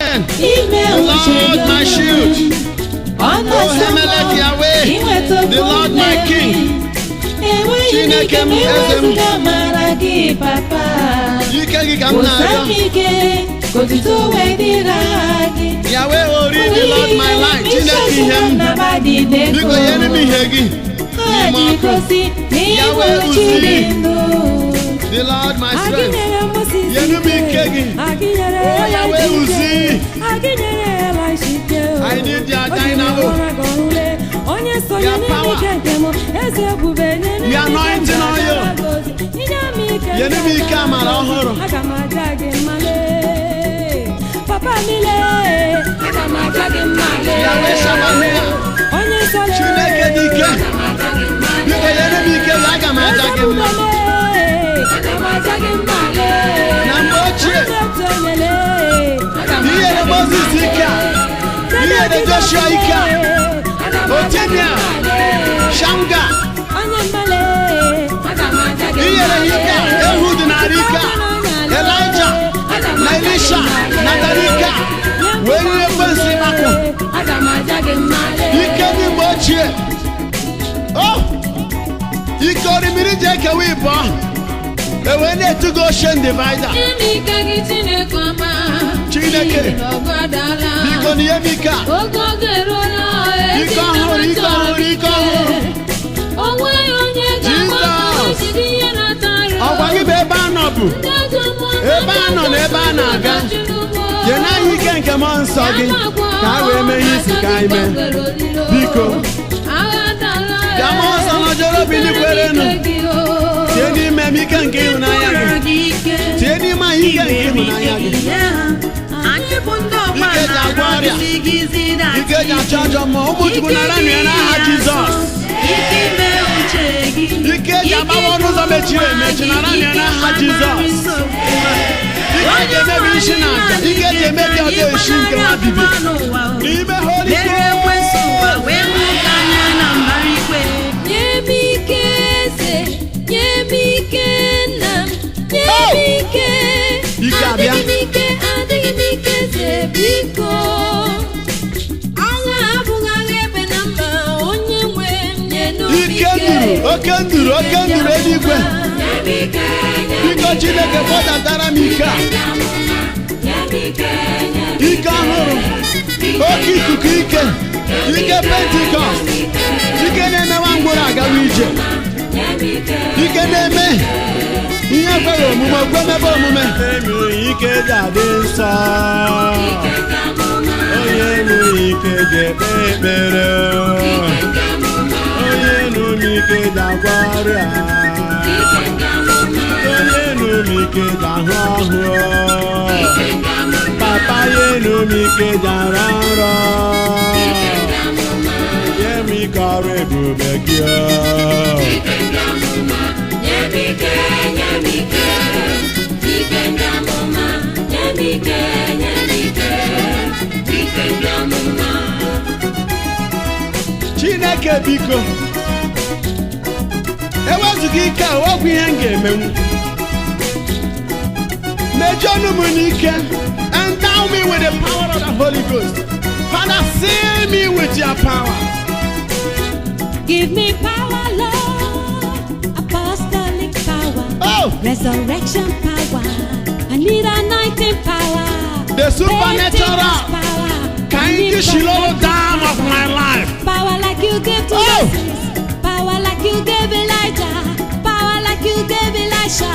again. The Lord my shield. Oh, Hemelech Yahweh, the Lord my King. Chineke m eze m. Ike gị ka m na-arịọ. Yahweh ori, the Lord my light. Chineke ihe m. Biko nyere m ihe gị. N'ime ọkụ. Yahweh uzi, the Lord my strength. Nyere m ike gị. Oh, Yahweh uzi. I need your dynamo. Your power. Your anointing on you. Nyere m ike amara ọhụrụ. Yahweh Shabbat. Chineke dị ike. Biko nyere m ike, aga m aja gị mma. Na mgbe ochie, inyere Moses ike a, inyere Joshua ike a, Otinia, Shamga, inyere ike a, Ehud na Arika, Elijah, na Elisha, na Darika, wee nye ekwensu akụ. Ike dị mgbe ochie. Oh! Ike orimiri ji ekewa ịbọ. Ewe na-etugo ocean divider. Chineke, biko na ihe m ike a. Ike ọhụrụ, ike ọhụrụ, ike ọhụrụ. Jizọs, ọgwa gị bụ ebe a nọ bụ. Ebe a nọ na ebe a na-aga. Nye na anyị ike nke mmụọ nsọ gị ka ha wee mee ihe isi ka anyị mee. Biko, ka mmụọ nsọ nọjọrọ obi ndị kwerenụ. Tie n'ime m ike nke ịhụnanya gị. Tie n'ime anyị ike nke ịhụnanya gị. Ike ji agwọ ọrịa. Ike ji achọ ajọ mmụọ. Ụmụ Chukwu nara nụ ya n'aha Jizọs. Ike ji agbawa ọnụ ụzọ mechiri emechi nara nụ ya n'aha Jizọs. Ike ji emebi isi na aja. Ike ji emebi ọdọ isi nke nwa bibi. N'ime Holy Ghost. Ike abịa. Ike nduru, oke nduru, oke nduru eluigwe. Biko Chineke kpọdatara m ike a. Ike ọhụrụ, oke ikuku ike, ike Pentikọst, ike na-emewa ngwụrụ agawa ije, ike na-eme ihe kwere omume okwemebe omume. Ike ga-adị nsọ. Onye nụrụ ike ga-ekpe ekpere. Onye nụrụ ike ga-agwọ ọrịa. Onye nụrụ ike ga-ahụ ọhụụ. Papa ya nụrụ ike ga-arọ nrọ. Nye m ike ọrụ ebube gị. Chineke biko, ewezuga ike a ọgwụ ihe m ga-emenwu. Mejọnụ m n'ike. Endow me with the power of the Holy Ghost. Father, seal me with your power. Give me power, Lord, apostolic power, resurrection power. I need anointing power, the supernatural power. Can you slow down of my life? Power like you gave to Moses, power like you gave Elijah, power like you gave Elisha,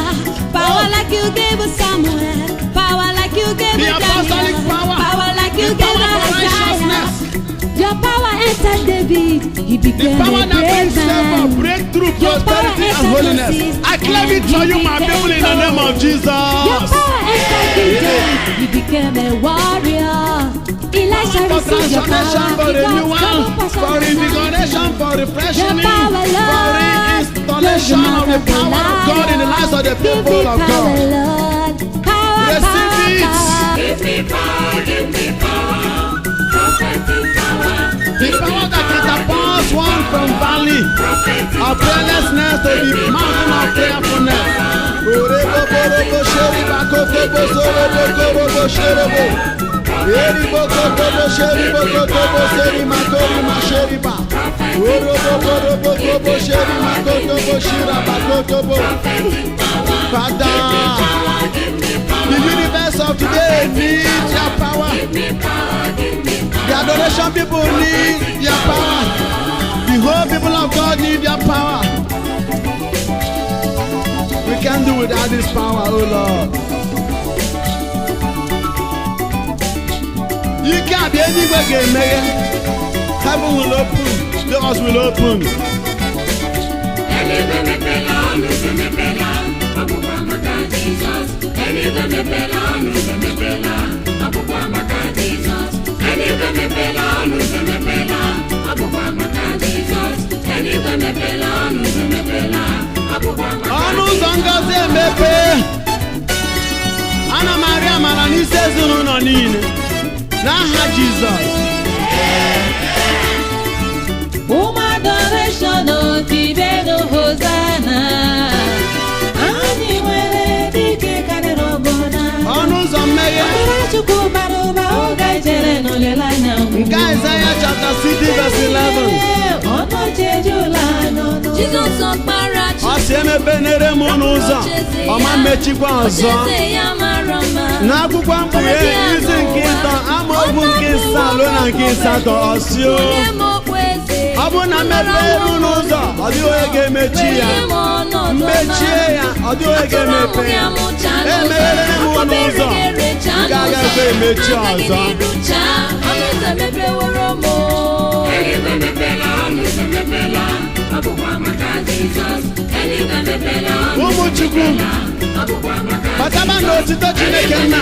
power like you gave Samuel, power like you gave the apostolic power, power like you the gave power of righteousness. Your power entered David, he became the power a that brings great man. favor, breakthrough, prosperity, and holiness. I claim it for you, my people, in the name of Jesus. Your power entered Gideon, he became a warrior. Elisha For received your transformation, power, for renewal, for for invigoration, for refreshing, your power, for reinstallation of the power of God in the lives of the people of God. Receive it. Give me power, give me power, prophetic power. The power that catapults one from valley of prayerlessness to the mountain of prayerfulness. Eribokotobo sheribokotobo serimatori masheriba. Orobokotobo sherimakotobo shirabakotobo. Father, the universe of today needs your power. The adoration people need your power. The whole people of God need your power. We can't do without this power, oh Lord. You can't be anywhere again, Megan. Heaven will open, doors will open. Ọnụ ụzọ ngozi emepe. Ana m arịọ amara n'isi ezinụlọ niile n'aha Jizọs. Ụmụ adoration otibenu Hosanna. Anyị nwere dike karịrị ọbụna. Ọnụ ụzọ mmeghe. Amara Chukwu bara ụba oge chere n'olileanya. Nke Isaiah chapter 60 verse 11. Ọnụ ejula n'ọnụ. Jizọs ọkpara Chukwu. Ọ sị emepenere m ụnụ ụzọ, ọ ma mmechikwa ọzọ. N'akwụkwọ Mkpughe isi nke ịtọ amaokwu nke ịsaa ruo na nke ịsatọ ọ sị o. Ọ bụrụ na mmepere ụnụ ụzọ, ọ dịghị onye ga-emechi ya. Mmechie ya, ọ dịghị onye ga-emepe ya. Emeghere m ụnụ ụzọ, nke agaghị emechi ọzọ. Ụmụ Chukwu, bataba n'otito Chineke nna.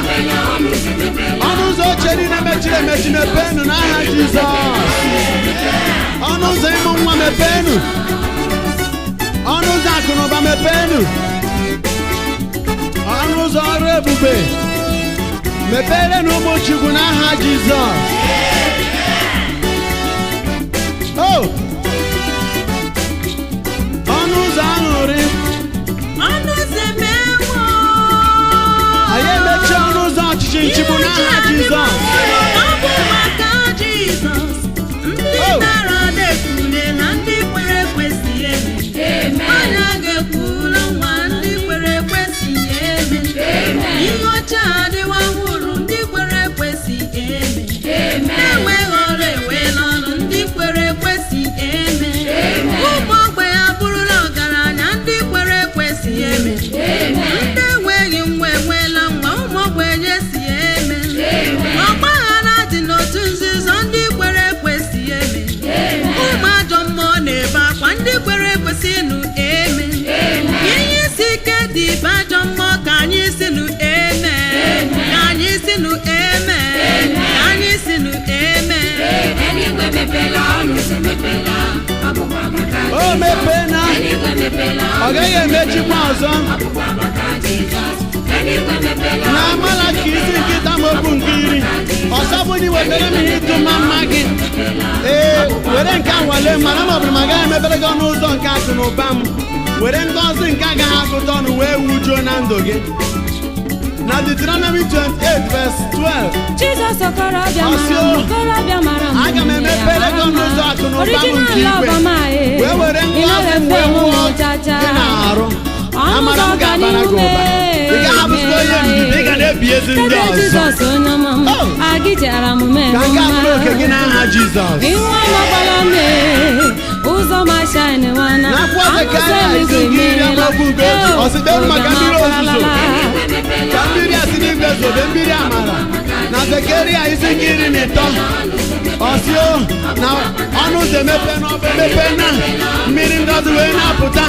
Ọnụ ụzọ ochie niile mechiri emechi mepeenụ n'aha Jizọs. Ọnụ ụzọ ịmụ nwa mepeenụ. Ọnụ ụzọ akụ na ụba mepeenụ. Ọnụ ụzọ ọrụ ebube mepere n'ụmụ Chukwu n'aha Jizọs. Oh! Ọnụ ụzọ aṅụrị. Ọnụ ụzọ emewo. Anyị emechi ọnụ ụzọ ọchịchị nchigbu n'aha Jizọs. Ọ bụ maka Jizọs. Ndị nara na-ekwule na ndị kwere ekwesị eme. Anya ga-ekwula nwa ndị kwere ekwesị eme. Ihe ọcha adịwa ọhụrụ ndị kwere ekwesị eme. Enweghị ọrụ enweela ọrụ ndị kwere ekwesị eme. Ụmụ ogbenye abụrụla ọgaranya ndị kwere ekwesị eme. Ndị enweghị nwa enweela nwa ụmụ ogbenye si eme. Ọgbaghara dị n'otu nzuzo ndị kwere ekwesị eme. Ụmụ ajọ mmụọ na-ebe akwa ndị kwere ekwesị nụ eme. Ihe isi ike dị ibe ajọ mmụọ ka anyị si nụ eme. Ka anyị si nụ eme. Ka anyị si nụ eme. O mepeena, ọ gaghị emechikwa ọzọ. Na Malaki isi nkịta maokwu nke 10, ọsọ bụ na iwetara m ihe ịtụ mma mma gị. Were nke a nwale mara ma ọ bụrụ ma agaghị emepere gị ọnụ ụzọ nke akụ na ụba m. Were ngọzi nke agaghị agụta ọnụ wee wujuo na ndụ gị. Na Deuteronomy 28 verse 12. Jizọs okorobịa mara mma. Aga m emepere gị ọnụ ụzọ akụ na ụba m nke igwe. Wee were ngọzi m wee wụọ gị n'arụ. Amara m ga-abara gị ụba. Ị gaghị abụzikwa onye ndidi, ị ga na-ebi ezi ndị ọzọ. Jizọs onye ọma m, agịjara m mee ka nke a bụrụ oke gị n'aha Jizọs. Iwu ọmakwala m ụzọ ma shine wana. N'akwụkwọ Zekaraya isi nke 10 amaokwu nke 1, ọ sị kpere maka mmiri ozuzo ka mmiri a si n'igwe zobe mmiri amara. Na Zekaraya isi nke 13 ọ sị o na ọnụ ụzọ emepe n'ọbụ emepe na mmiri ngọzi wee na-apụta.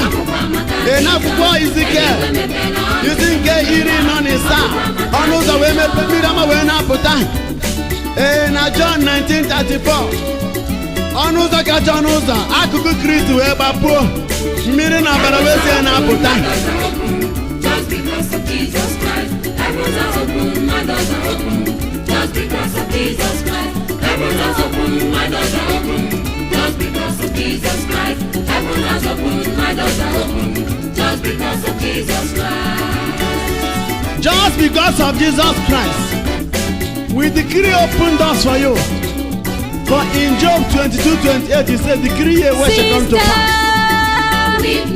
N'akwụkwọ Izikiel isi nke 17 ọnụ ụzọ wee mepe mmiri ọma wee na-apụta. Na John 19:34 ọnụ ụzọ kacha ọnụ ụzọ akụkụ Kristi wee gbapuo mmiri na ọbara wee sie na-apụta. Just because of Jesus Christ, heavens has opened, my doors are open. Just because of Jesus Christ, heavens has opened, my doors are open. Just because of Jesus Christ, heavens has opened, my doors are open. Just because of Jesus Christ. Just because of Jesus Christ, We decree open doors for you. For in Job 22:28, he said, decree a way shall come to pass. Sister,